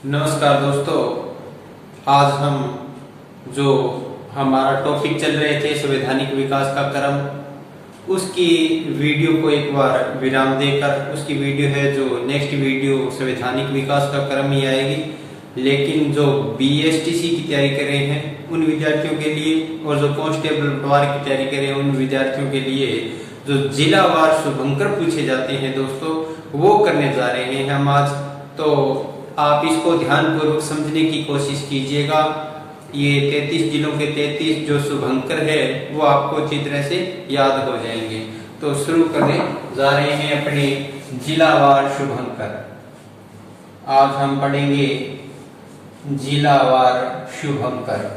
नमस्कार दोस्तों, आज हम जो हमारा टॉपिक चल रहे थे संवैधानिक विकास का क्रम, उसकी वीडियो को एक बार विराम देकर उसकी वीडियो है जो नेक्स्ट वीडियो संवैधानिक विकास का क्रम ही आएगी। लेकिन जो बीएसटीसी की तैयारी कर रहे हैं उन विद्यार्थियों के लिए और जो कांस्टेबल पटवार की तैयारी कर रहे हैं उन विद्यार्थियों के लिए जो जिलावार शुभंकर पूछे जाते हैं दोस्तों, वो करने जा रहे हैं हम आज। तो आप इसको ध्यानपूर्वक समझने की कोशिश कीजिएगा। ये 33 जिलों के 33 जो शुभंकर है वो आपको अच्छी तरह से याद हो जाएंगे। तो शुरू करने जा रहे हैं अपने जिलावार शुभंकर। आज हम पढ़ेंगे जिलावार शुभंकर।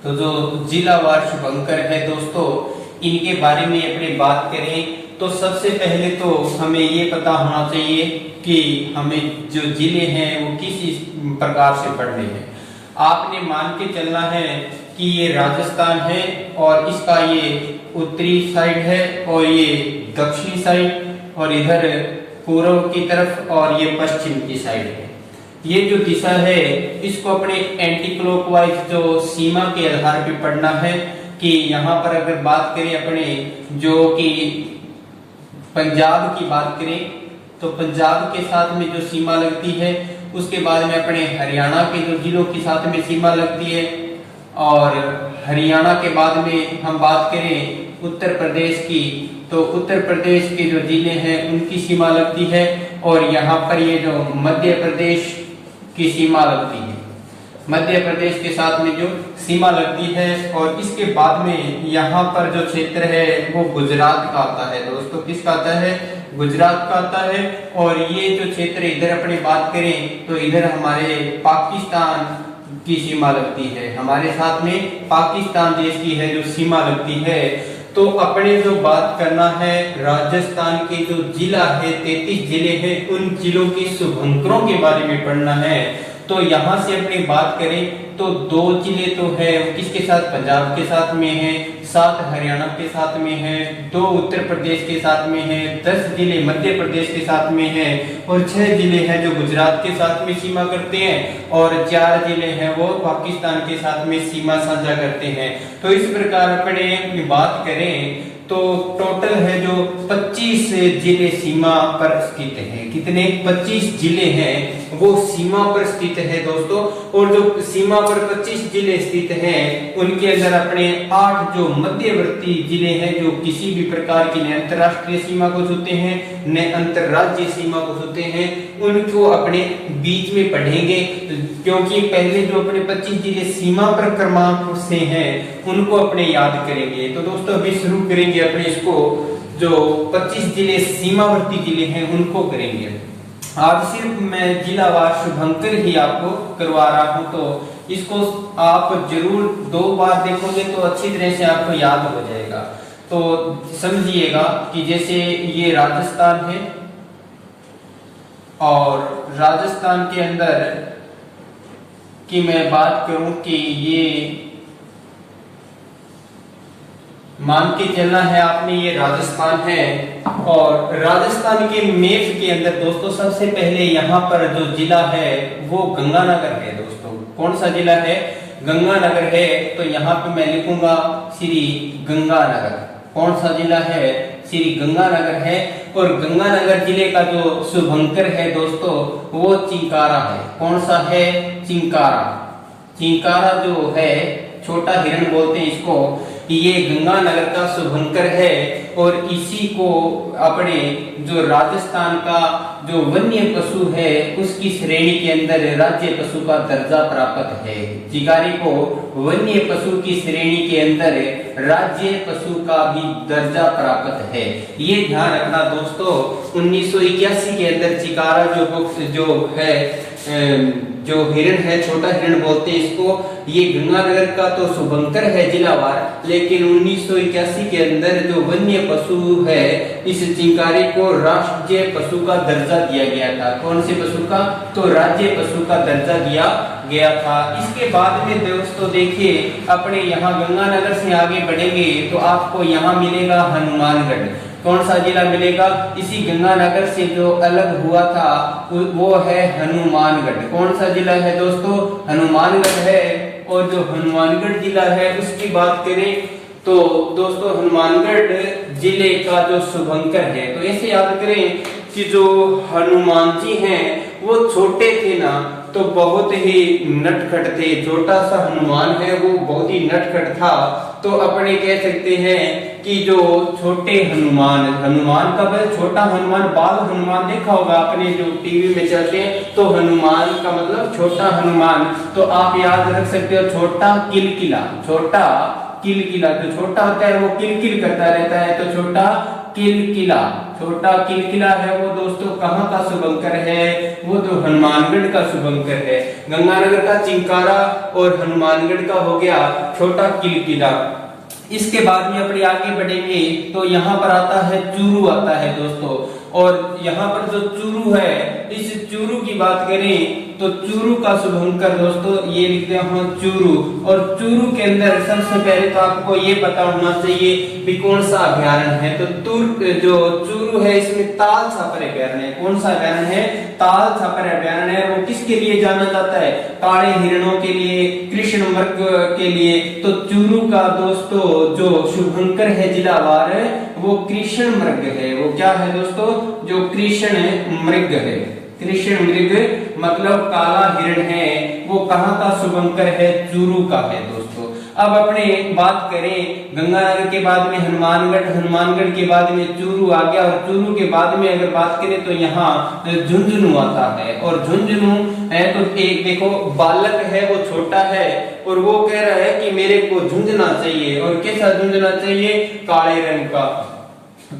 तो जो जिलावार शुभंकर है दोस्तों, इनके बारे में अपनी बात करें तो सबसे पहले तो हमें ये पता होना चाहिए कि हमें जो जिले हैं वो किस प्रकार से पढ़ने हैं। आपने मान के चलना है कि ये राजस्थान है और इसका ये उत्तरी साइड है और ये दक्षिणी साइड और इधर पूर्व की तरफ और ये पश्चिम की साइड है। ये जो दिशा है इसको अपने एंटी क्लॉकवाइज जो सीमा के आधार पर पढ़ना है कि यहाँ पर अगर बात करें अपने जो कि पंजाब की बात करें तो पंजाब के साथ में जो सीमा लगती है, उसके बाद में अपने हरियाणा के जो जिलों के साथ में सीमा लगती है और हरियाणा के बाद में हम बात करें उत्तर प्रदेश की तो उत्तर प्रदेश के जो जिले हैं उनकी सीमा लगती है और यहाँ पर ये जो मध्य प्रदेश की सीमा लगती है, मध्य प्रदेश के साथ में जो सीमा लगती है। और इसके बाद में यहाँ पर जो क्षेत्र है वो गुजरात का आता है दोस्तों। किसका आता है? गुजरात का आता है। और ये जो क्षेत्र इधर अपनी बात करें तो इधर हमारे पाकिस्तान की सीमा लगती है, हमारे साथ में पाकिस्तान देश की है जो सीमा लगती है। तो अपने जो बात करना है राजस्थान के जो जिला है 33 जिले हैं, उन जिलों के शुभंकरों के बारे में पढ़ना है। तो यहाँ से अपनी बात करें तो 2 जिले तो है किसके साथ? पंजाब के साथ में है, 7 हरियाणा के साथ में है, 2 उत्तर प्रदेश के साथ में है, 10 जिले मध्य प्रदेश के साथ में है और 6 जिले हैं जो गुजरात के साथ में सीमा करते हैं और 4 जिले हैं वो पाकिस्तान के साथ में सीमा साझा करते हैं। तो इस प्रकार अपने बात करें तो टोटल है जो 25 जिले सीमा पर स्थित हैं। कितने? 25 जिले हैं वो सीमा पर स्थित है दोस्तों। और जो सीमा पर 25 जिले स्थित हैं उनके अंदर अपने 8 जो मध्यवर्ती जिले हैं जो किसी भी प्रकार की न अंतरराष्ट्रीय सीमा को छूते हैं न अंतरराज्यीय सीमा को छूते हैं, उनको अपने बीच में पढ़ेंगे। क्योंकि पहले जो अपने 25 जिले सीमा पर क्रमांक से हैं उनको अपने याद करेंगे। तो दोस्तों अभी शुरू करेंगे अपने इसको, जो 25 जिले सीमावर्ती जिले हैं उनको करेंगे। आज सिर्फ मैं जिलावार शुभंकर ही आपको करवा रहा हूं, तो इसको आप जरूर 2 बार देखोगे तो अच्छी तरह से आपको याद हो जाएगा। तो समझिएगा कि जैसे ये राजस्थान है और राजस्थान के अंदर की मैं बात करूं कि ये मान के चलना है आपने ये राजस्थान है और राजस्थान के मैप के अंदर दोस्तों सबसे पहले यहाँ पर जो जिला है वो गंगानगर है दोस्तों। कौन सा जिला है? गंगानगर है। तो यहाँ पे मैं लिखूंगा श्री गंगानगर। कौन सा जिला है? श्री गंगानगर है। और गंगानगर जिले का जो शुभंकर है दोस्तों वो चिंकारा है। कौन सा है? चिंकारा। चिंकारा जो है छोटा हिरण बोलते हैं इसको, ये गंगानगर का शुभंकर है। और इसी को अपने जो राजस्थान का जो वन्य पशु है उसकी श्रेणी के अंदर राज्य पशु का दर्जा प्राप्त है। चिंकारी को वन्य पशु की श्रेणी के अंदर राज्य पशु का भी दर्जा प्राप्त है। ये ध्यान रखना दोस्तों। 1981 के अंदर चिंकारा जो है जो हिरण है, छोटा हिरण बोलते हैं इसको, ये गंगानगर का तो शुभंकर है जिलावार, लेकिन 1981 के अंदर जो वन्य पशु है इस चिंकारी को राष्ट्रीय पशु का दर्जा दिया गया था। कौन से पशु का? तो राज्य पशु का दर्जा दिया गया था। इसके बाद में दोस्तों देखिए अपने यहाँ गंगानगर से आगे बढ़ेंगे तो आपको यहाँ मिलेगा हनुमानगढ़। कौन सा जिला मिलेगा? इसी गंगानगर से जो अलग हुआ था वो है हनुमानगढ़। कौन सा जिला है दोस्तों? हनुमानगढ़ है। और जो हनुमानगढ़ जिला है उसकी बात करें तो दोस्तों हनुमानगढ़ जिले का जो शुभंकर है, तो ऐसे याद करें कि जो हनुमान जी हैं वो छोटे थे ना तो बहुत ही नटखट थे। छोटा सा हनुमान है वो बहुत ही नटखट था। तो अपने कह सकते हैं कि जो छोटे हनुमान, हनुमान का मतलब छोटा हनुमान, बाल हनुमान देखा होगा आपने जो टीवी में चलते हैं, तो हनुमान का मतलब छोटा हनुमान। तो आप याद रख सकते हो छोटा किलकिला। छोटा किलकिला, जो छोटा होता है वो किलकिल करता रहता है, तो छोटा किलकिला। छोटा किलकिला है वो दोस्तों कहाँ का शुभंकर है? वो तो हनुमानगढ़ का शुभंकर है। गंगानगर का चिंकारा और हनुमानगढ़ का हो गया छोटा किलकिला। इसके बाद में अपने आगे बढ़ेंगे तो यहाँ पर आता है चूरू आता है दोस्तों। और यहाँ पर जो चूरू है, इस चूरू की बात करें तो चूरू का शुभंकर दोस्तों ये लिखते हैं चूरू। और चूरू के अंदर सबसे पहले तो आपको ये पता होना चाहिए कि कौन सा अभ्यारण्य है। तो जो चूरू है इसमें ताल छापर अभ्यारण्य है। कौन सा अभ्यारण्य है? ताल छापर अभ्यारण्य है। वो किसके लिए जाना जाता है? काले हिरणों के लिए, कृष्ण मृग के लिए। तो चूरू का दोस्तों जो शुभंकर है जिलावार वो कृष्ण मृग है। वो क्या है दोस्तों? जो कृष्ण मृग है। कृष्ण मृग मतलब काला हिरण है, वो कहाँ का शुभंकर है? चूरू का है दोस्तों। अब अपने बात करें गंगानगर के बाद में हनुमानगढ़, हनुमानगढ़ के बाद में चूरू आ गया। और चूरू के बाद में अगर बात करें तो यहाँ झुंझुनू आता है। और झुंझुनू है तो एक देखो बालक है वो छोटा है और वो कह रहा है कि मेरे को झुंझुना चाहिए। और कैसा झुंझुना चाहिए? काले रंग का।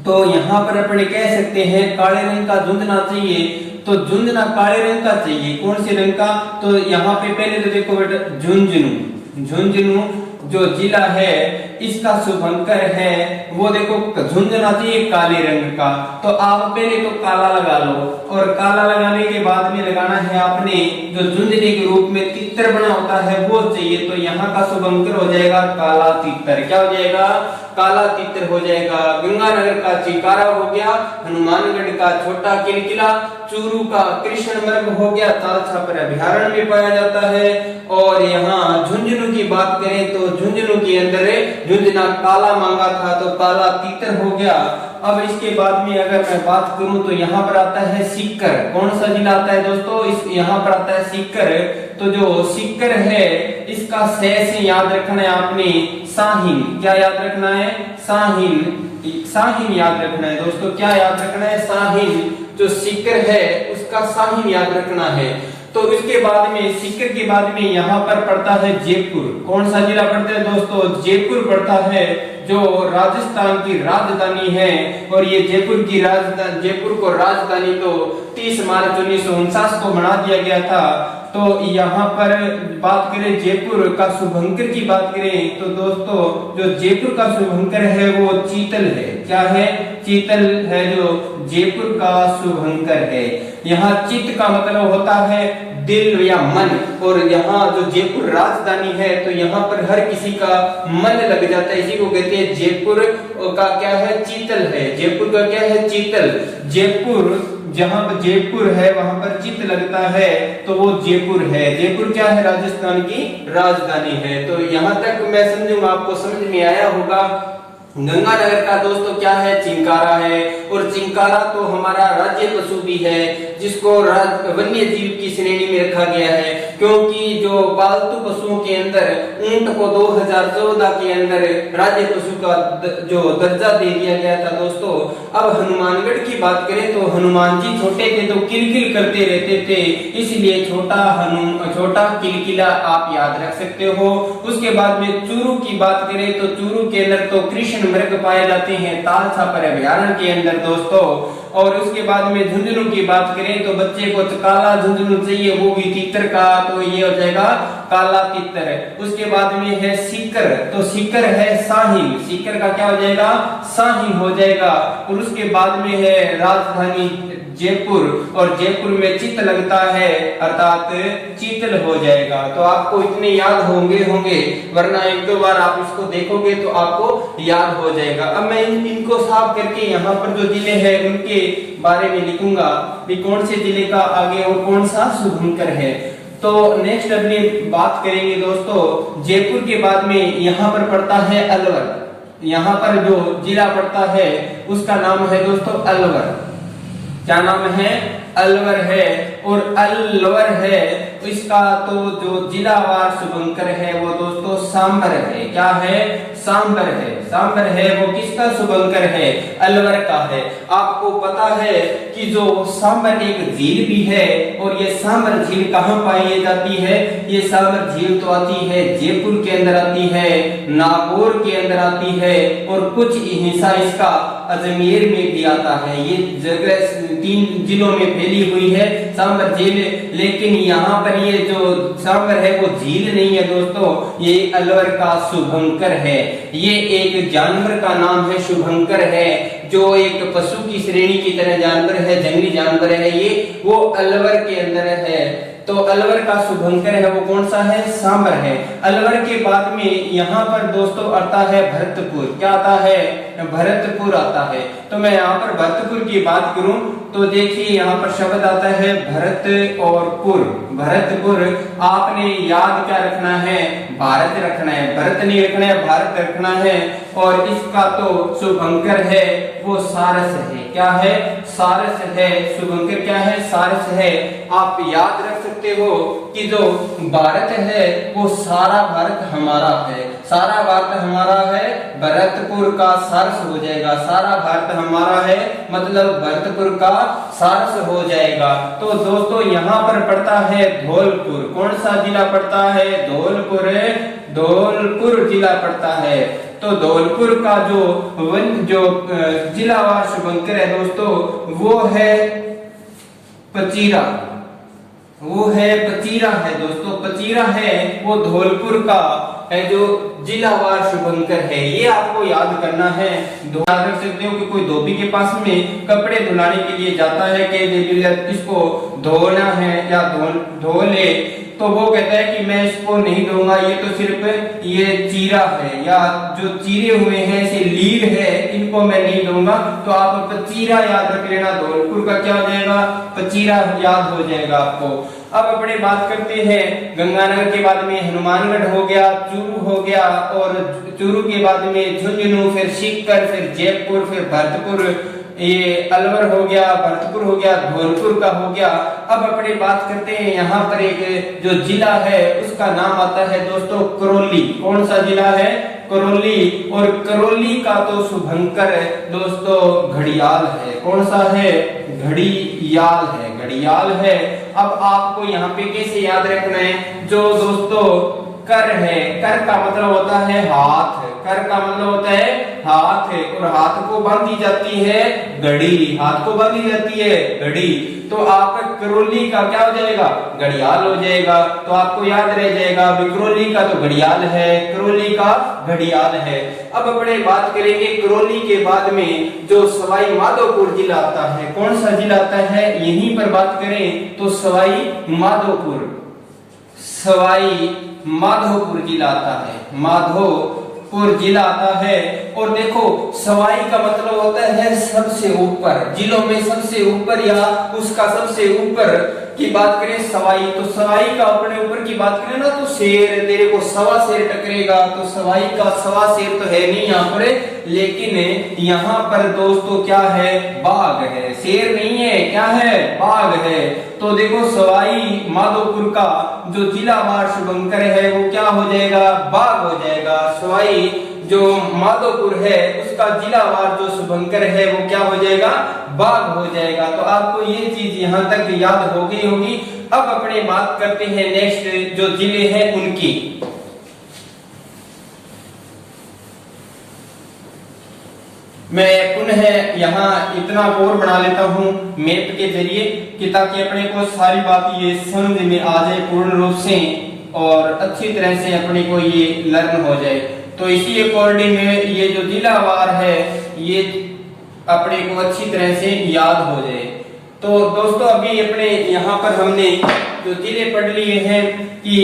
तो यहाँ पर अपने कह सकते हैं काले रंग का झुंझुना चाहिए। तो झुंझुना काले रंग का चाहिए। कौन से रंग का? तो यहाँ पे पहले तो देखो बेटा झुंझुनू, झुंझुनू जो जिला है इसका शुभंकर है वो देखो झुंझुना चाहिए काले रंग का। तो आप पहले तो काला लगा लो। और काला लगाने के बाद में लगाना है आपने जो झुंझुने के रूप में तितर बना होता है वो चाहिए। तो यहाँ का शुभंकर हो जाएगा काला तितर। क्या हो जाएगा? काला तितर हो जाएगा। गंगानगर का चिंकारा हो गया, हनुमानगढ़ का छोटा किलकिला, चूरू का कृष्ण मृग हो गया, ताल छापर अभ्यारण्य में पाया जाता है। और यहाँ झुंझुनू की बात करें तो झुंझुनू के अंदर झुंझुना काला मांगा था तो काला तीतर हो गया। अब इसके बाद में अगर मैं बात करूं तो यहाँ पर आता है सीकर। कौन सा जिला आता है दोस्तों? इस यहाँ पर आता है सीकर। तो जो सीकर है इसका से याद रखना है आपने साहिल। क्या याद रखना है? साहिल। साहिल याद रखना है दोस्तों। क्या याद रखना है? साहिल। जो सीकर है उसका साहिल याद रखना है। तो इसके बाद में सीकर के बाद में यहाँ पर पड़ता है जयपुर। कौन सा जिला पड़ता है दोस्तों? जयपुर पड़ता है जो राजस्थान की राजधानी है। और ये जयपुर की राजधानी, जयपुर को राजधानी तो 30 मार्च 1949 को बना दिया गया था। तो यहाँ पर बात करें जयपुर का शुभंकर की बात करें तो दोस्तों जो जयपुर का शुभंकर है वो चीतल है। क्या है? चीतल है जो जयपुर का शुभंकर है। यहाँ चित्त का मतलब होता है दिल या मन। और यहाँ जो जयपुर राजधानी है तो यहाँ पर हर किसी का मन लग जाता है। इसी को कहते हैं जयपुर का क्या है? चीतल है। जयपुर का क्या है? चीतल। जयपुर जहाँ पर जयपुर है वहां पर चित्त लगता है तो वो जयपुर है। जयपुर क्या है? राजस्थान की राजधानी है। तो यहाँ तक मैं समझूंगा आपको समझ में आया होगा। गंगानगर का दोस्तों क्या है? चिंकारा है। और चिंकारा तो हमारा राज्य पशु भी है जिसको वन्य जीव की श्रेणी में रखा गया है। क्योंकि जो पालतू पशुओं के अंदर ऊंट को 2014 के अंदर राज्य पशु का जो दर्जा दे दिया गया था दोस्तों। अब हनुमानगढ़ की बात करें तो हनुमान जी छोटे थे तो किलकिल करते रहते थे, इसलिए छोटा किलकिला आप याद रख सकते हो। उसके बाद में चूरू की बात करें तो चूरू के अंदर तो कृष्ण मृग पाए जाते हैं ताल छापर अभ्यारण्य के अंदर दोस्तों। और उसके बाद में झुंझुनू की बात करें तो बच्चे को काला झुंझुनू चाहिए, वो भी तीतर का, तो ये हो जाएगा काला तीतर। उसके बाद में है सीकर। तो सीकर है साहिल। सीकर का क्या हो जाएगा? साहिल हो जाएगा। और उसके बाद में है राजधानी जयपुर, और जयपुर में चित्त लगता है अर्थात चीतल हो जाएगा। तो आपको इतने याद होंगे, वरना एक दो बार आप इसको देखोगे तो आपको याद हो जाएगा। अब मैं इनको साफ करके यहाँ पर जो जिले हैं उनके बारे में लिखूंगा कि कौन से जिले का आगे और कौन सा शुभंकर है। तो नेक्स्ट अपनी बात करेंगे दोस्तों, जयपुर के बाद में यहाँ पर पड़ता है अलवर। यहाँ पर जो जिला पड़ता है उसका नाम है दोस्तों अलवर। क्या नाम है? अलवर है। और अलवर है इसका तो जो जिलावार शुभंकर है वो दोस्तों सांबर है। क्या है? सांबर है। सांबर है वो किसका शुभंकर है? अलवर का है। आपको पता है कि जो सांबर एक झील भी है, और ये सांबर झील कहाँ पाई जाती है? ये सांबर झील तो आती है जयपुर के अंदर आती है, नागौर के अंदर आती है, और कुछ हिस्सा इसका अजमेर में भी आता है। ये जगह 3 जिलों में फैली हुई है सांबर झील। लेकिन यहाँ पर ये जो सांबर है वो झील नहीं है दोस्तों, ये अलवर का शुभंकर है। ये एक जानवर का नाम है, शुभंकर है, जो एक पशु की श्रेणी की तरह जानवर है, जंगली जानवर है ये, वो अलवर के अंदर है। तो अलवर का शुभंकर है वो कौन सा है? सांबर है। अलवर के बाद में यहाँ पर दोस्तों आता है भरतपुर। क्या आता है? भरतपुर आता है। तो मैं यहाँ पर भरतपुर की बात करूं तो देखिए यहाँ पर शब्द आता है भरत और पुर। भरतपुर आपने याद क्या रखना है? भारत रखना है, भरत नहीं रखना है, भारत रखना है। और इसका तो शुभंकर है वो सारस है। क्या है? सारस है। शुभंकर क्या है? सारस है। आप याद रख सकते हो कि जो भारत है वो सारा भारत हमारा है, सारा भारत हमारा है, भरतपुर का सारस हो जाएगा। सारा भारत हमारा है मतलब भरतपुर का सारस हो जाएगा। तो दोस्तों यहाँ पर पड़ता है धौलपुर। कौन सा जिला पड़ता है? धौलपुर। धौलपुर जिला पड़ता है। तो धौलपुर का जो जिलावार शुभंकर है दोस्तों वो है पचीरा। वो है पचीरा है दोस्तों, पचीरा है वो धौलपुर का है जो जिलावार शुभंकर है। ये आपको याद करना है। याद रख सकते हो कि कोई धोबी के पास में कपड़े धुलाने के लिए जाता है कि इसको धोना है या धो ले, तो वो कहता है कि मैं इसको नहीं धोऊंगा, ये तो सिर्फ ये चीरा है या जो चीरे हुए हैं इसे लील है, इनको मैं नहीं धोऊंगा। तो आप पचीरा याद रख लेना। धौलपुर का क्या हो जाएगा? पचीरा याद हो जाएगा आपको। अब अपने बात करते हैं गंगानगर के बाद में हनुमानगढ़ हो गया, चूरू हो गया, और चूरू के बाद में झुंझुनू, फिर सीकर, फिर जयपुर, फिर भरतपुर, ये अलवर हो गया, भरतपुर हो गया, धौलपुर का हो गया। अब अपने बात करते हैं यहाँ पर एक जो जिला है उसका नाम आता है दोस्तों करौली। कौन सा जिला है? करौली। और करौली का तो शुभंकर दोस्तों घड़ियाल है। कौन सा है? घड़ियाल है। घड़ियाल है। अब आपको यहाँ पे कैसे याद रखना है? जो दोस्तों कर है, कर का मतलब होता है हाथ, कर का मतलब होता है हाथ है, और हाथ को बांधी जाती है घड़ी, हाथ को बांधी जाती है घड़ी। तो आपका करौली का क्या हो जाएगा? घड़ियाल हो जाएगा। तो आपको याद रह जाएगा करौली का तो घड़ियाल है, करौली का घड़ियाल है। अब अपने बात करेंगे करौली के बाद में जो सवाई माधोपुर जिला आता है। कौन सा जिला आता है? यहीं पर बात करें तो सवाई माधोपुर, सवाई माधोपुर जिला आता है। माधोपुर जिला आता है। और देखो सवाई का मतलब होता है सबसे ऊपर, जिलों में सबसे ऊपर या उसका सबसे ऊपर की बात करें सवाई, तो सवाई का अपने ऊपर की बात करें ना तो शेर, तेरे को सवा शेर टकरेगा, तो सवाई का सवा शेर तो है नहीं यहाँ पर, लेकिन यहाँ पर दोस्तों क्या है? बाघ है, शेर नहीं है। क्या है? बाघ है। तो देखो सवाई माधोपुर का जो जिलावार शुभंकर है वो क्या हो जाएगा? बाघ हो जाएगा। सवाई जो माधोपुर है उसका जिलावार जो शुभंकर है वो क्या हो जाएगा? बाघ हो जाएगा। तो आपको ये चीज यहाँ तक याद हो गई होगी। अब अपने बात करते हैं नेक्स्ट जो जिले हैं उनकी। मैं पुनः यहाँ इतना और बना लेता हूँ मैप के जरिए कि ताकि अपने को सारी बात ये समझ में आ जाए पूर्ण रूप से और अच्छी तरह से अपने को ये लर्न हो जाए। तो इसी अकॉर्डिंग में ये जो जिलावार है ये अपने को अच्छी तरह से याद हो जाए। तो दोस्तों अभी अपने यहाँ पर हमने जो जिले पढ़ लिए हैं कि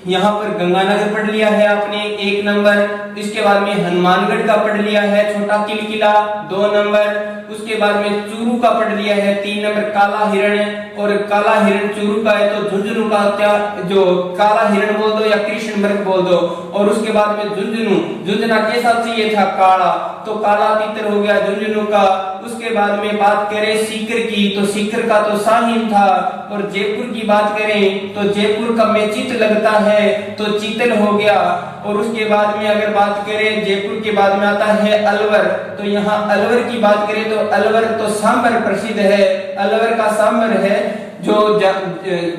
यहाँ पर गंगानगर पढ़ लिया है आपने 1 नंबर, इसके बाद में हनुमानगढ़ का पढ़ लिया है छोटा किलकिला 2 नंबर, उसके बाद में चूरू का पढ़ लिया है 3 नंबर काला हिरण, और काला हिरण चूरू का है तो झुंझुनू का क्या जो काला हिरण बोल दो या कृष्णमृग बोल दो, और उसके बाद में झुंझुनू झुंझुना कैसा चाहिए था काला, तो काला तीतर हो गया झुंझुनू का। उसके बाद में बात करें सीकर की तो सीकर का तो शाहीन था, और जयपुर की बात करें तो जयपुर का में चित लगता है तो चीतल हो गया। और उसके बाद में अगर बात करें जयपुर के बाद में आता है अलवर, तो यहाँ अलवर की बात करें तो अलवर तो सांभर प्रसिद्ध है, अलवर का सांभर है जो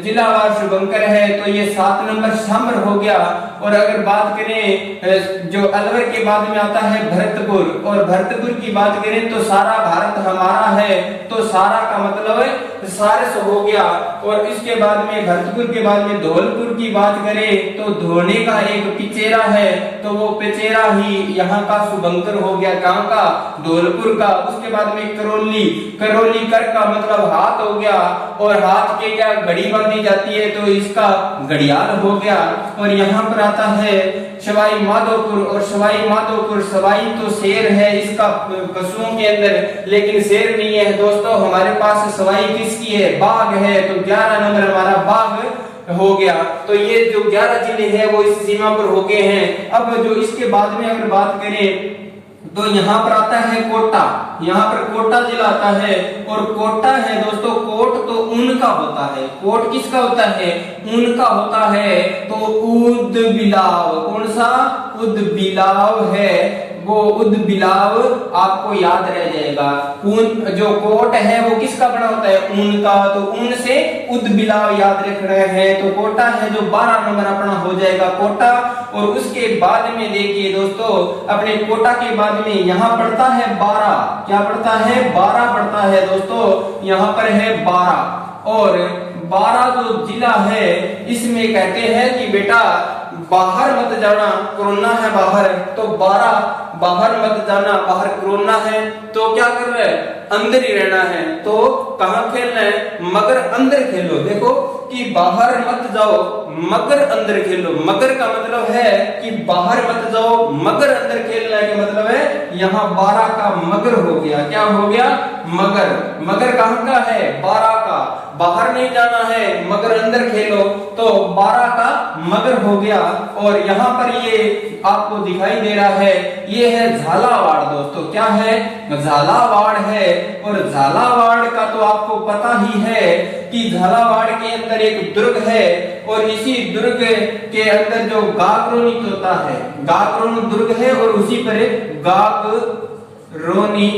जिलावार शुभंकर है तो ये 7 नंबर सांभर हो गया। और अगर बात करें जो अलवर के बाद में आता है भरतपुर, और भरतपुर की बात करें तो सारा भारत हमारा है तो सारा का मतलब सारस हो गया। और इसके बाद में भरतपुर के बाद में धौलपुर की बात करें तो धोने का एक पिचेरा है तो वो पिचेरा ही यहाँ का शुभंकर हो गया, कहाँ का धौलपुर का। उसके बाद में करौली, करौली कर का मतलब हाथ हो गया, और हाथ के क्या घड़ी बांधी जाती है तो इसका घड़ियाल हो गया। और यहाँ पर आता है सवाई माधोपुर, और सवाई माधोपुर सवाई तो शेर है इसका पशुओं के अंदर, लेकिन शेर नहीं है दोस्तों, हमारे पास सवाई किसकी है बाघ है, तो 11 नंबर हमारा बाघ हो गया। तो ये जो 11 जिले हैं वो इस सीमा पर हो गए हैं। अब जो इसके बाद में अगर बात करें तो यहाँ पर आता है कोटा, यहाँ पर कोटा जिला आता है, और कोटा है दोस्तों कोट तो ऊन का होता है, कोट किसका होता है ऊन का होता है, तो उद बिलाव, कौन सा उद बिलाव है वो उद बिलाव आपको याद रह जाएगा। ऊन जो कोट है वो किसका बना होता है ऊन का, तो ऊन से उद बिलाव याद रख रहे हैं तो कोटा है जो 12 नंबर अपना हो जाएगा कोटा। और उसके बाद में देखिए दोस्तों अपने कोटा के बाद में यहाँ पड़ता है 12, क्या पड़ता है 12 पड़ता है दोस्तों, यहाँ पर है 12। और 12 जो जिला है इसमें कहते हैं कि बेटा बाहर मत जाना, कोरोना है बाहर, तो 12 बाहर मत जाना, बाहर कोरोना है तो क्या कर रहे हैं अंदर ही रहना है। तो कहाँ खेलना है मगर अंदर खेलो, देखो कि बाहर मत जाओ मगर अंदर खेलो, मगर का मतलब है कि बाहर मत जाओ मगर अंदर खेलना है, का मतलब है यहाँ 12 का मगर हो गया, क्या हो गया मगर। मगर कहाँ का है 12 का, बाहर नहीं जाना है मगर अंदर खेलो तो 12 का मगर हो गया। और यहाँ पर ये आपको दिखाई दे रहा है ये है झालावाड़ दोस्तों, क्या है झालावाड़ है। और झालावाड़ का तो आपको पता ही है कि झालावाड़ के अंदर एक दुर्ग है, और इसी दुर्ग के अंदर जो गागरोनी तोता है, गागरोनी दुर्ग है और उसी पर गागरोनी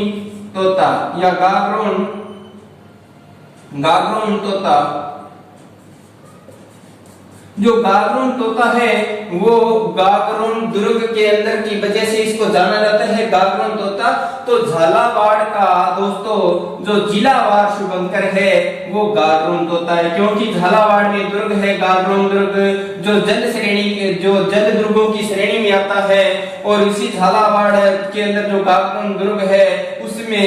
तोता या गागरोन तोता, जो गागरोन तोता है वो गागरोन दुर्ग के अंदर की वजह से इसको जाना जाता है गागरोन तोता। तो झालावाड़ का दोस्तों जो जिलावार शुभंकर है वो गागरोन तोता है, क्योंकि झालावाड़ में दुर्ग है गागरोन दुर्ग जो जल श्रेणी जो जल दुर्गों की श्रेणी में आता है। और इसी झालावाड़ के अंदर जो गागरोन दुर्ग है उसमें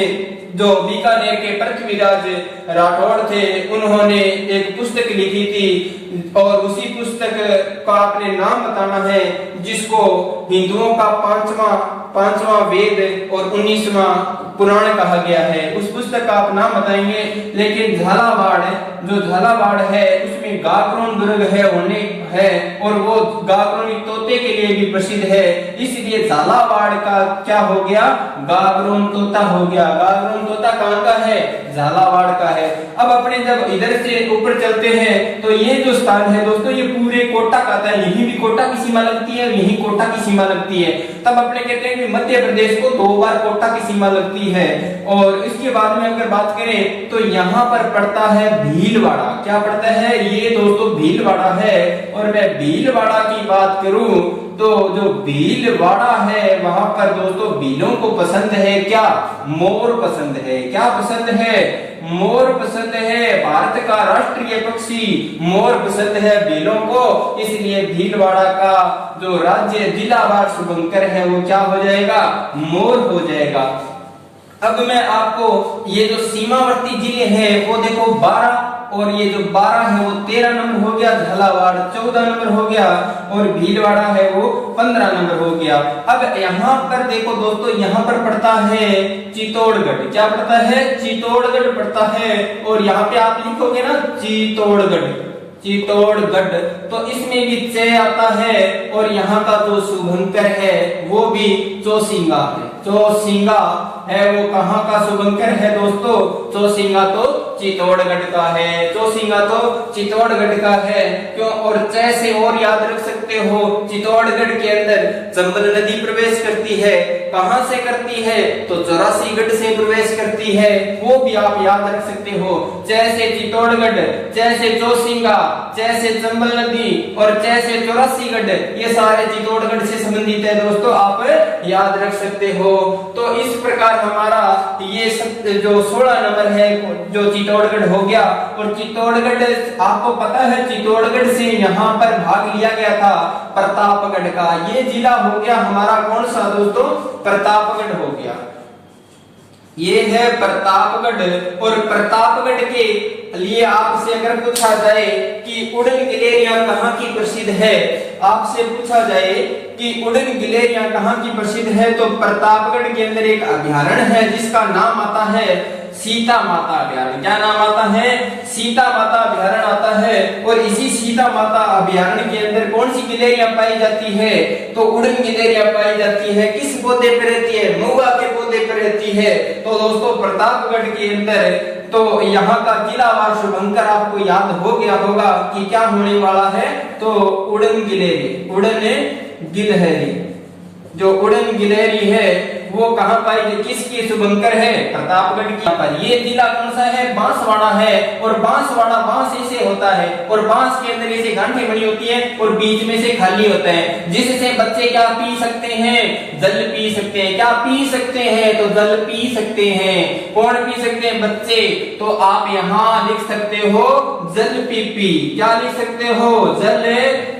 जो बीकानेर के पृथ्वीराज राठौड़ थे उन्होंने एक पुस्तक लिखी थी, और उसी पुस्तक का आपने नाम बताना है जिसको हिंदुओं का पांचवा वेद और 19वां पुराण कहा गया है। उस पुस्तक का आप नाम बताएंगे। लेकिन झालावाड़ है उसमें गागरोन दुर्ग है और वो गागरोनी तोते के लिए भी प्रसिद्ध है, इसलिए झालावाड़ का क्या हो गया गागरोन तोता हो गया। गागरोन तोता कहाँ का है झालावाड़ का है। अब अपने जब इधर से ऊपर चलते हैं तो ये जो स्थान है दोस्तों ये पूरे कोटा का आता है, यही भी कोटा की सीमा लगती है, यही कोटा की सीमा लगती है। तब अपने कहते हैं कि मध्य प्रदेश को 2 बार कोटा की सीमा लगती है। और इसके बाद में अगर बात करें तो यहाँ पर पड़ता है भीलवाड़ा, क्या पड़ता है ये दोस्तों भीलवाड़ा है। और मैं भीलवाड़ा की बात करूं तो जो भीलवाड़ा है वहां पर दोस्तों भीलों को पसंद है क्या मोर पसंद है, क्या पसंद है मोर पसंद है। भारत का राष्ट्रीय पक्षी मोर पसंद है भीलों को, इसलिए भीलवाड़ा का जो राज्य जिलावार शुभंकर है वो क्या हो जाएगा मोर हो जाएगा। अब मैं आपको ये जो सीमावर्ती जिले हैं वो देखो 12, और ये जो 12 है वो 13 नंबर हो गया, झालावाड़ 14 नंबर हो गया, और भीलवाड़ा है वो 15 नंबर हो गया। अब यहाँ पर देखो दोस्तों, यहाँ पर पड़ता है चित्तौड़गढ़। क्या पड़ता है? चित्तौड़गढ़ पड़ता है। और यहाँ पे आप लिखोगे ना चित्तौड़गढ़, चित्तौड़गढ़, तो इसमें भी च आता है। और यहाँ का जो शुभंकर है वो भी चौसिंगा है। चौसिंगा है वो कहाँ का शुभंकर है दोस्तों? चौसिंगा तो चित्तौड़गढ़ का है। चौसिंगा तो चित्तौड़गढ़ का है। क्यों? और च से और याद रख सकते हो, चित्तौड़गढ़ के अंदर चंबल नदी प्रवेश करती है। कहां से करती है? तो 84गढ़ से प्रवेश करती है, वो भी आप याद रख सकते हो। च से चित्तौड़गढ़, च से चौसिंगा, च से चंबल नदी और च से 84गढ़, ये सारे चित्तौड़गढ़ से संबंधित है दोस्तों, आप याद रख सकते हो। तो इस प्रकार हमारा ये जो 16 नंबर है जो चित्तौड़गढ़ हो गया। और चित्तौड़गढ़ आपको पता है, चित्तौड़गढ़ से यहाँ पर भाग लिया गया था प्रतापगढ़ का। ये जिला हो गया हमारा कौन सा दोस्तों? प्रतापगढ़ हो गया। ये है प्रतापगढ़। और प्रतापगढ़ के लिए आपसे अगर पूछा जाए कि उड़न गिलहरियां कहाँ की प्रसिद्ध है, आपसे पूछा जाए कि उड़न गिलहरियां कहाँ की प्रसिद्ध है, तो प्रतापगढ़ के अंदर एक अभयारण्य है जिसका नाम आता है सीता माता अभयारण्य। क्या नाम आता है? सीता माता अभयारण्य आता है। और इसी सीता माता अभयारण्य के अंदर कौन सी गिलहरियां पाई जाती है? तो उड़न गिलहरियां पाई जाती है। किस पौधे पर रहती है? महुआ के पौधे पर रहती है। तो दोस्तों प्रतापगढ़ के अंदर तो यहाँ का जिलावार शुभंकर आपको याद हो गया होगा कि क्या होने वाला है? तो उड़न गिलहरी, उड़न गिलहरी, जो उड़न गिलहरी है वो कहाँ पाई? किसकी शुभंकर है? प्रतापगढ़ की पर। ये जिला कौन सा है? बांसवाड़ा है। और बांसवाड़ा बांस ऐसे होता है और बांस के अंदर ऐसे गांठें बनी होती है और बीच में से खाली होता है, जिससे बच्चे क्या पी सकते हैं? जल पी सकते हैं। क्या पी सकते हैं? तो जल पी सकते हैं। कौन पी सकते हैं? बच्चे। तो आप यहाँ लिख सकते हो जल पीपी। क्या लिख सकते हो? जल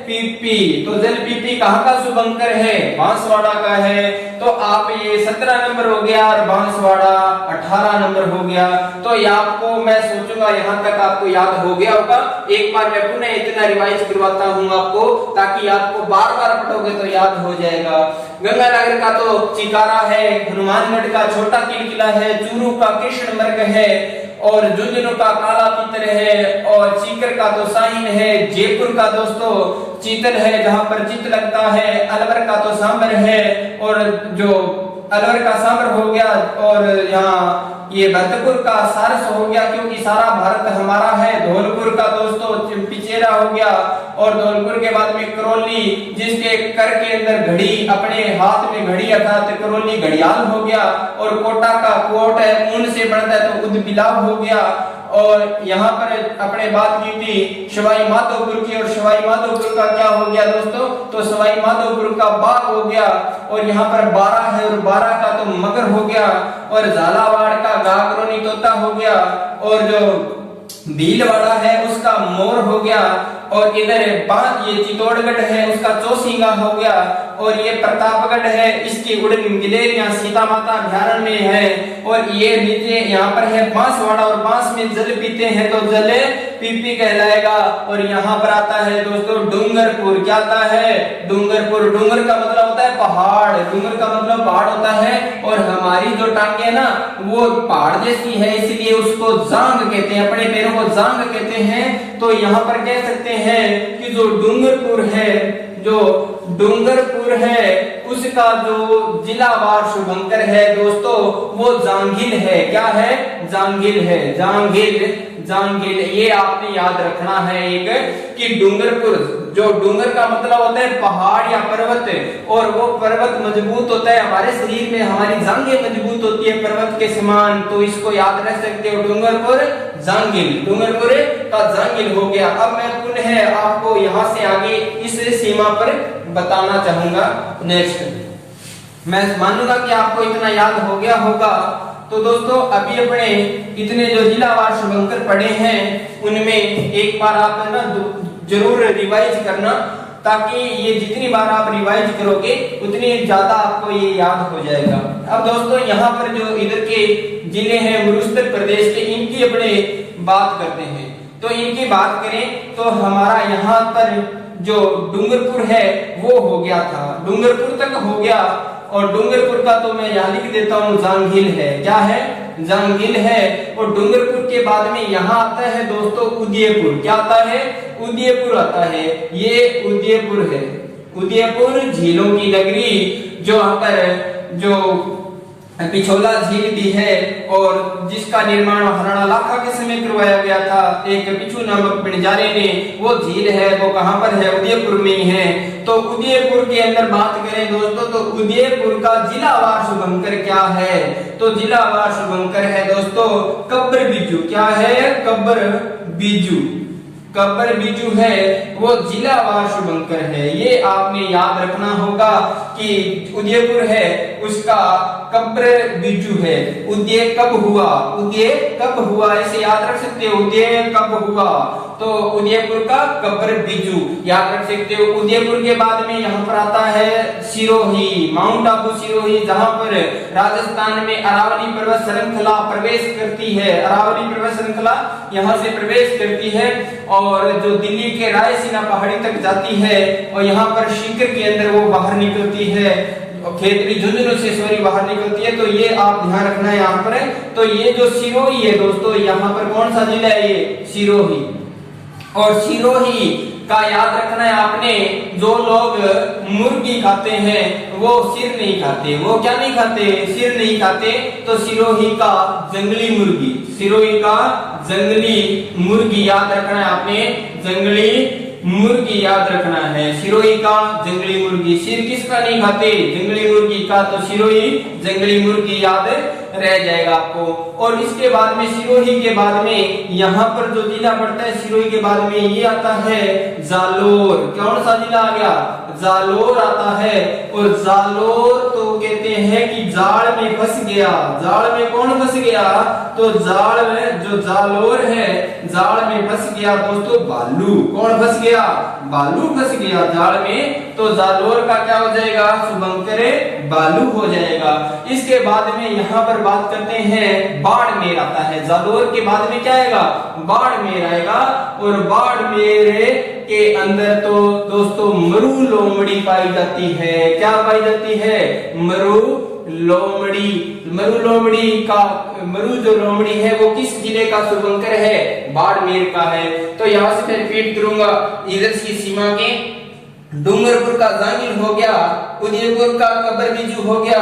पीपी। तो जल पीपी कहाँ का शुभंकर है? बांसवाड़ा का है। तो आप ये 17 नंबर हो गया और बांसवाड़ा 18 नंबर हो गया। तो ये आपको मैं सोचूंगा यहाँ तक आपको याद हो गया होगा। एक बार मैं पुनः इतना रिवाइज करवाता हूँ आपको, ताकि आपको बार बार पढ़ोगे तो याद हो जाएगा। गंगानगर का तो चिकारा है, हनुमानगढ़ का छोटा किलकिला है, चूरू का कृष्णमृग है, और झुंझुनू का काला पीतर है, और सीकर का तो साइन है, जयपुर का दोस्तों चीतल है जहां पर चित लगता है, अलवर का तो सांबर है, और जो अलवर का सांबर हो गया, और यहाँ ये भरतपुर का सारस हो गया क्योंकि सारा भारत हमारा है। धौलपुर का दोस्तों पिचेरा हो गया, और धौलपुर के बाद में करौली जिसके कर के अंदर घड़ी, अपने हाथ में घड़ी अर्थात करौली घड़ियाल हो गया, और कोटा का कोट है ऊन से बनता है तो उदबिलाव हो गया। और यहाँ पर अपने बात की थी सवाई माधोपुर की, और सवाई माधोपुर का क्या हो गया दोस्तों? तो सवाई माधोपुर का बाग हो गया। और यहाँ पर 12 है और 12 का तो मगर हो गया, और झालावाड़ का गागरोनी तोता हो गया, और जो भीलवाड़ा है उसका मोर हो गया, और इधर ये चित्तौड़गढ़ है उसका चौसिंगा हो गया, और ये प्रतापगढ़ है इसकी उड़न गिलहरियां सीता माता अभयारण्य में है। और ये नीचे यहाँ पर है बांसवाड़ा, और बांस में जल पीते हैं तो जल पीपी कहलाएगा। और यहाँ पर आता है दोस्तों डूंगरपुर। क्या आता है? डूंगरपुर। डूंगर का मतलब होता है पहाड़, डूंगर का मतलब पहाड़ होता है, और हमारी जो टांगे है ना वो पहाड़ जैसी है, इसलिए उसको जांग कहते हैं, अपने पैरों को जांग कहते हैं। तो यहाँ पर कह सकते हैं कि जो डूंगरपुर है, जो डूंगरपुर है उसका जो जिलावार शुभंकर है दोस्तों वो जांगिल है। क्या है? जांगिल है। जांगिल, जांगिल, ये आपने याद रखना है एक कि डूंगरपुर, जो डूंगर का मतलब होता है पहाड़ या पर्वत, और वो पर्वत मजबूत होता है, हमारे शरीर में हमारी जांघें मजबूत होती है पर्वत के समान, तो इसको याद रख सकते हो डूंगरपुर जांगिल। डूंगरपुर का जांगिल हो गया। अब मैं पुनः आपको यहाँ से आगे इस सीमा पर बताना चाहूंगा। नेक्स्ट मैं मानूंगा कि आपको इतना याद हो गया होगा। तो दोस्तों अभी अपने इतने जो जिलावार शुभंकर पढ़े हैं उनमें एक बार आप ना जरूर रिवाइज करना। ताकि ये जितनी बार आप रिवाइज करोगे उतनी ज्यादा आपको ये याद हो जाएगा। अब दोस्तों यहाँ पर जो इधर के जिले हैं उत्तर प्रदेश के, इनकी अपने बात करते हैं। तो इनकी बात करें तो हमारा यहाँ पर जो डूंगरपुर है वो हो गया था, डूंगरपुर तक हो गया। और डूंगरपुर का तो मैं यहाँ लिख देता हूँ जांघिल है, क्या है, जांघिल है। और डूंगरपुर के बाद में यहाँ आता है दोस्तों उदयपुर, क्या आता है, उदयपुर आता है, ये उदयपुर है। उदयपुर झीलों की नगरी, जो यहाँ पर जो पिछोला झील भी है और जिसका निर्माण महाराणा लाखा के समय करवाया गया था, एक पिछू नामक बंजारे ने, वो झील है, वो कहाँ पर है, उदयपुर में ही है। तो उदयपुर के अंदर बात करें दोस्तों तो उदयपुर का जिलावार शुभंकर क्या है, तो जिलावार शुभंकर है दोस्तों कब्र बिजू, क्या है, कब्र बिजू, कब्र बिजू है वो जिलावार शुभंकर है। ये आपने याद रखना होगा कि उदयपुर है उसका कब्र बिजू है। उदय कब हुआ, उदय कब हुआ, इसे याद रख सकते हो, उदय कब हुआ, तो उदयपुर का कब्र बिजू याद रख सकते हो। उदयपुर के बाद में यहाँ पर आता है सिरोही, माउंट आबू सिरोही, जहाँ पर राजस्थान में अरावली पर्वत श्रृंखला प्रवेश करती है, अरावली पर्वत श्रृंखला यहाँ से प्रवेश करती है और जो दिल्ली के रायसीना पहाड़ी तक जाती है और यहाँ पर शिखर के अंदर वो बाहर निकलती है, खेतरी झुंझुनू से सॉरी बाहर निकलती है। तो ये आप ध्यान रखना है यहाँ पर। तो ये जो सिरोही है दोस्तों, यहाँ पर कौन सा जिला है, ये सिरोही। और सिरोही का याद रखना है आपने, जो लोग मुर्गी खाते हैं वो सिर नहीं खाते, वो क्या नहीं खाते, सिर नहीं खाते। तो सिरोही का जंगली मुर्गी, सिरोही का जंगली मुर्गी याद रखना है आपने, जंगली मुर्गी याद रखना है, सिरोही का जंगली मुर्गी। सिर किसका नहीं खाते, जंगली मुर्गी का, तो सिरोही जंगली मुर्गी याद रह जाएगा आपको। और इसके बाद में सिरोही के बाद में यहाँ पर जो जिला पड़ता है सिरोही के बाद में ये आता है जालोर, कौन सा जिला आ गया, जालोर आता है। और जालोर तो कहते हैं कि जाल में फंस गया, जाल में कौन फंस गया, तो जाल में जो जालोर है जाल में फंस गया दोस्तों भालू, कौन फंस गया, भालू फंस गया जाल में। तो जालोर का क्या हो जाएगा, शुभंकर भालू हो जाएगा। इसके बाद में यहाँ पर बात करते हैं बाड़मेर आता है, जालोर के बाद में क्या आएगा, बाड़मेर आएगा। और बाड़मेर के अंदर तो दोस्तों मरु लोमड़ी पाई जाती है, क्या पाई जाती है, मरु लोमड़ी। मरु लोमड़ी का, मरु जो लोमड़ी है वो किस जिले का शुभंकर है, बाड़मेर का है। तो यहाँ से मैं रिपीट करूंगा, इधर की सीमा के डूंगरपुर का जांगिल हो गया, उदयपुर का कब्र बिजू हो गया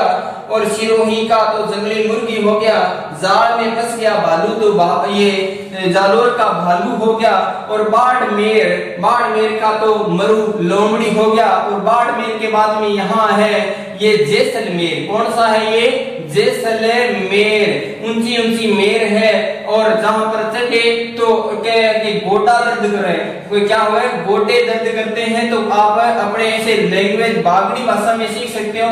और सिरोही का तो जंगली मुर्गी हो गया, जाल में फंस गया भालू तो ये जालोर का भालू हो गया। और बाड़मेर, बाड़मेर का तो मरु लोमड़ी हो गया। और बाड़मेर के बाद में यहाँ है ये जैसलमेर, कौन सा है ये, जैसलमेर, ऊंची ऊंची मेर है। और जहां पर चढ़े तो क्या कि गोटा दर्द कर रहे हैं, कोई क्या हुआ है, गोटे दर्द करते हैं। तो आप अपने ऐसे लैंग्वेज बागड़ी भाषा में सीख सकते हो,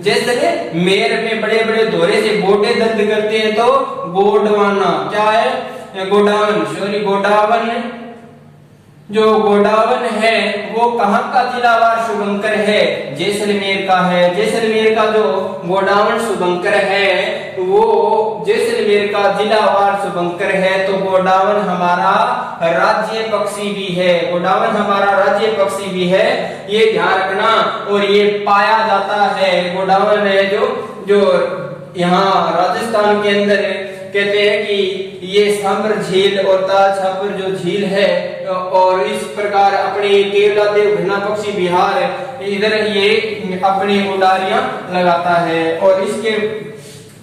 जैसे मेर में बड़े बड़े धोरे से गोटे दर्द करते हैं तो गोडवाना, क्या है, गोडावन, सॉरी गोडावन। जो गोडावन है वो कहाँ का जिलावार शुभंकर है, जैसलमेर का है। जैसलमेर का जो गोडावन शुभंकर है वो जैसलमेर का जिलावार शुभंकर है। तो गोडावन हमारा राज्य पक्षी भी है, गोडावन हमारा राज्य पक्षी भी है, ये ध्यान रखना। और ये पाया जाता है, गोडावन है जो यहाँ राजस्थान के अंदर कहते हैं कि ये सांबर झील और ताज छापर जो झील है, और इस प्रकार अपने केरला देव घना पक्षी बिहार इधर ये अपनी उड़ारियां लगाता है। और इसके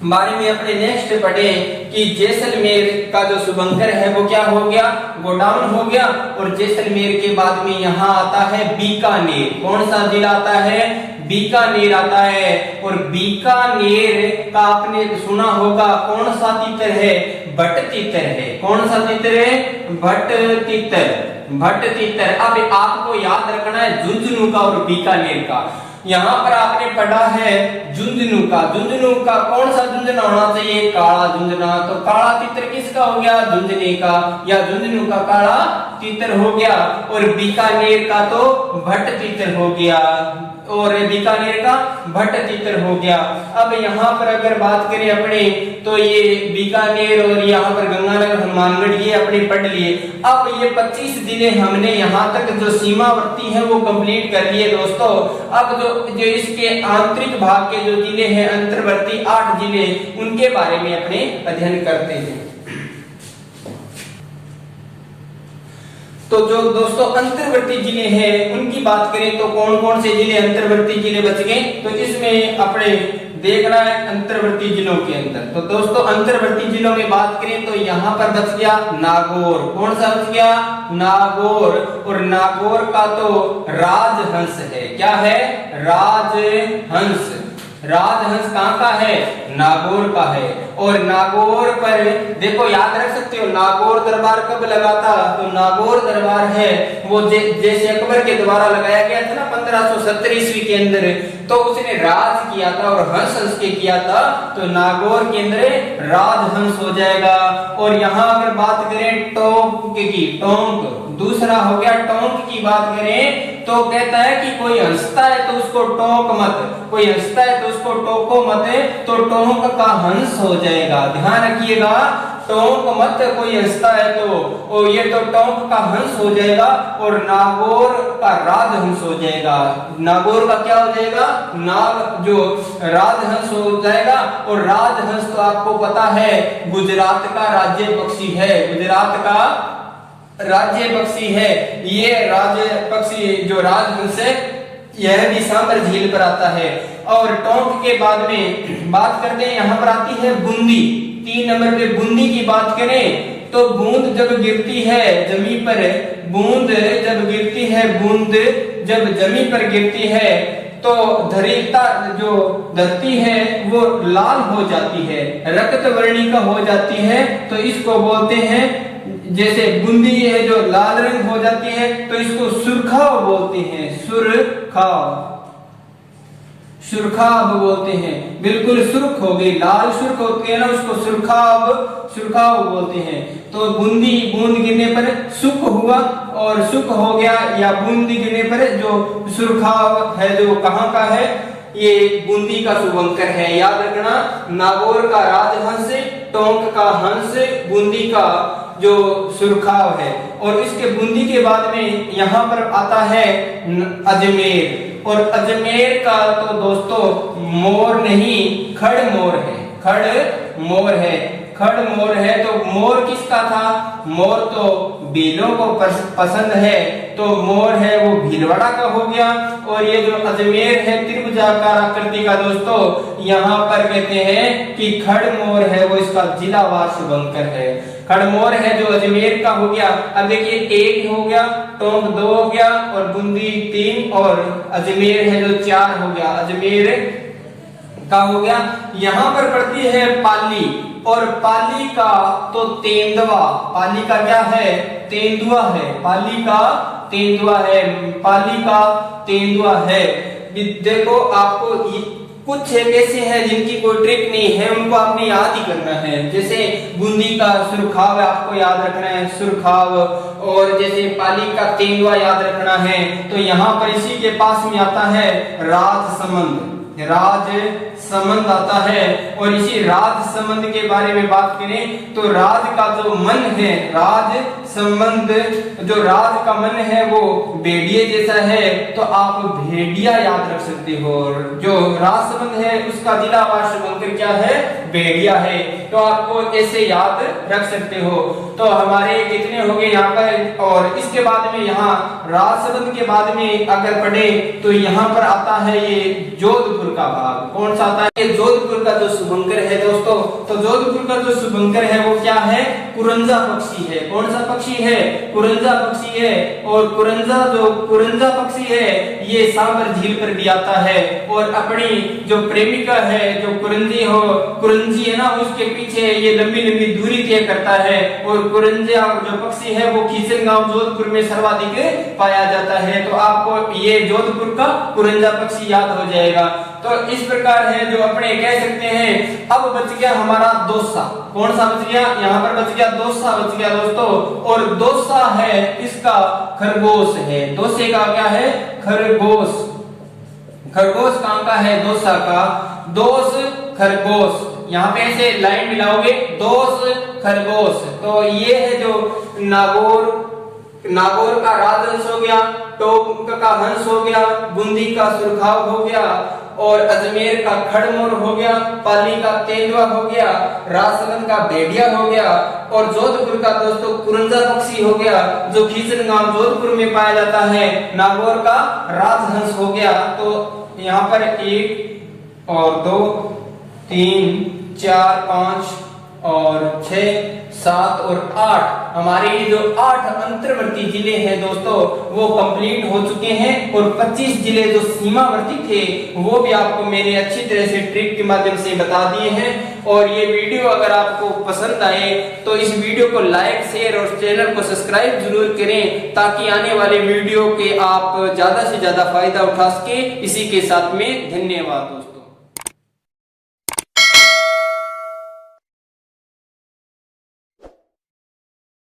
बारे में अपने नेक्स्ट पढ़े कि जैसलमेर का जो शुभंकर है वो क्या हो गया, गोडाउन हो गया। और जैसलमेर के बाद में यहाँ आता है बीकानेर, कौन सा जिला आता है, बीकानेर आता है। और बीकानेर का आपने सुना होगा कौन सा तीतर है, भट्ट तीतर है, कौन सा तीतर है, भट्ट तीतर, भट्ट तीतर। अब आपको याद रखना है झुंझुनू का और बीकानेर का। यहाँ पर आपने पढ़ा है झुंझुनू का। झुंझुनू का कौन सा झुंझुना होना चाहिए? काला झुंझुना। तो काला तीतर किसका हो गया? झुंझुने का, या झुंझुनू का काला तीतर हो गया। और बीकानेर का तो भट्ट तीतर हो गया, और बीकानेर का भट्ट तीतर हो गया। अब यहाँ पर अगर बात करें अपने, तो ये बीकानेर और यहाँ पर गंगानगर, हनुमानगढ़, ये अपने पढ़ लिए। अब ये 25 जिले हमने यहाँ तक जो सीमावर्ती है वो कंप्लीट कर लिए दोस्तों। अब जो इसके आंतरिक भाग के जो जिले हैं, अंतर्वर्ती 8 जिले, उनके बारे में अपने अध्ययन करते हैं। तो जो दोस्तों अंतर्वर्ती जिले हैं उनकी बात करें तो कौन कौन से जिले अंतर्वर्ती जिले बच गए? तो इसमें अपने देखना है अंतर्वर्ती जिलों के अंदर। तो दोस्तों अंतर्वर्ती जिलों में बात करें तो यहाँ पर बच गया नागौर। कौन सा बच गया? नागौर। और नागौर का तो राजहंस है। क्या है? राजहंस। राजहंस कहाँ का है? नागौर का है। और नागौर पर देखो याद रख सकते हो, नागौर दरबार कब लगा था? तो नागौर दरबार है वो जैसे अकबर के द्वारा लगाया गया था ना 1570 ईस्वी के अंदर, तो उसने राज किया था और हंस हंस के किया था, तो नागौर के अंदर राजहंस हो जाएगा। और यहाँ अगर बात करें टोंक की, टोंक दूसरा हो गया। टोंक की बात करें तो कहता है कि कोई हंसता है तो उसको टोंक मत, कोई हंसता है तो उसको टोको मत, तो टोंक का हंस हो जाएगा। ध्यान रखिएगा, टोंक मत कोई हंसता है तो, और ये तो टोंक का हंस हो जाएगा। और नागौर का राजहंस हो जाएगा। नागौर का क्या हो जाएगा? नाग जो राजहंस हो जाएगा। और राजहंस तो आपको पता है गुजरात का राज्य पक्षी है, गुजरात का राज्य पक्षी है। ये राज्य पक्षी जो राजहंस है यह भी सांबर झील पर आता है। और टोंक के बाद में बात करते हैं, यहाँ पर आती है बूंदी। 3 नंबर पे बूंदी की बात करें तो बूंद जब गिरती है जमीन पर, बूंद जब गिरती है, बूंद जब जमीन पर गिरती है तो धरती जो धरती है वो लाल हो जाती है, रक्त वर्णी का हो जाती है। तो इसको बोलते हैं, जैसे बूंदी है जो लाल रंग हो जाती है तो इसको सुर्खाव बोलते हैं। सुर्खाव, सुर्खाव बोलते हैं। बिल्कुल सुर्ख हो गई, लाल सुर्ख होती है ना, उसको सुर्खाव, सुर्खाव बोलते हैं। तो बूंदी, बूंद गिरने पर सुख हुआ और सुख हो गया, या बूंदी गिरने पर जो सुर्खाव है जो कहाँ का है? ये बूंदी का शुभंकर है। याद रखना, नागौर का राजहंस, टोंक का हंस, बूंदी का जो सुर्खाव है। और इसके बूंदी के बाद में यहाँ पर आता है अजमेर। और अजमेर का तो दोस्तों मोर नहीं खड़ मोर है, खड़ मोर है, खड़ मोर है। तो मोर किसका था? मोर तो बेलों को पसंद है, तो मोर है वो भीलवाड़ा का हो गया। और ये जो अजमेर है त्रिभुजाकार आकृति का दोस्तों, यहाँ पर कहते हैं कि खड़ मोर है वो इसका जिलावार शुभंकर है। खड़मोर है जो अजमेर का हो गया। अब देखिए 1 हो गया, टोंक 2 हो गया, और बूंदी 3, और अजमेर है जो 4 हो गया, अजमेर का हो गया। यहाँ पर पड़ती है पाली, और पाली का तो तेंदुआ, पाली का क्या है? तेंदुआ है, पाली का तेंदुआ है, पाली का तेंदुआ है। देखो आपको कुछ एक ऐसे हैं जिनकी कोई ट्रिक नहीं है, उनको आपने याद ही करना है। जैसे बूंदी का सुर्खाव आपको याद रखना है, सुर्खाव। और जैसे पाली का तेंदुआ याद रखना है। तो यहाँ पर इसी के पास में आता है राजसमंद, राजसमंद आता है। और इसी राजसमंद के बारे में बात करें तो राज का जो मन है, राज संबंध, जो राज का मन है वो भेड़िए जैसा है, तो आप भेड़िया याद रख सकते हो। जो राज संबंध है उसका जिलावार शुभंकर क्या है? भेड़िया है। तो आपको ऐसे याद रख सकते हो। तो हमारे कितने हो गए यहाँ पर? और इसके बाद में यहाँ राज संबंध के बाद में अगर पढ़े तो यहाँ पर आता है ये जोधपुर जोधपुर का भाग कौन सा आता है? जोधपुर का जो शुभंकर है दोस्तों, तो जोधपुर का जो शुभंकर है वो क्या है? कुरंजा पक्षी है। कौन सा पक्षी है? कुरंजा पक्षी है। और कुरंजा पक्षी है ये सांबर झील पर भी आता है और अपनी जो प्रेमिका है, जो कुरंजी है ना, उसके पीछे ये लंबी लंबी दूरी तय करता है। और कुरंजा जो पक्षी है वो खीसन गांव जोधपुर में सर्वाधिक पाया जाता है। तो आपको ये जोधपुर का कुरंजा पक्षी याद हो जाएगा। तो इस प्रकार है जो अपने कह सकते हैं। अब बच गया हमारा दोसा। कौन सा बच गया? यहाँ पर बच गया दोसा बच गया दोस्तों। और दोसा है इसका खरगोश है। दोसे का क्या है? खरगोश। खरगोश कहाँ का है? दोसा का। दोस खरगोश, यहाँ पे ऐसे लाइन मिलाओगे, दोस खरगोश। तो ये है जो नागौर का राजहंस हो गया, टोंक का हंस हो गया, बूंदी का सुरखाव हो गया, और अजमेर का खड़मोर हो गया, पाली का तेंदुआ हो गया, राजसमंद का भेड़िया हो गया, और जोधपुर का दोस्तों कुरंजा पक्षी हो गया जो खीसन गांव जोधपुर में पाया जाता है। नागौर का राजहंस हो गया। तो यहाँ पर 1 और 2 3 4 5 और 6 7 और 8 हमारे ये जो 8 अंतर्वर्ती जिले हैं दोस्तों वो कंप्लीट हो चुके हैं। और 25 जिले जो सीमावर्ती थे वो भी आपको मैंने अच्छी तरह से ट्रिक के माध्यम से बता दिए हैं। और ये वीडियो अगर आपको पसंद आए तो इस वीडियो को लाइक, शेयर और चैनल को सब्सक्राइब जरूर करें ताकि आने वाले वीडियो के आप ज्यादा से ज्यादा फायदा उठा सके। इसी के साथ में धन्यवाद दोस्तों।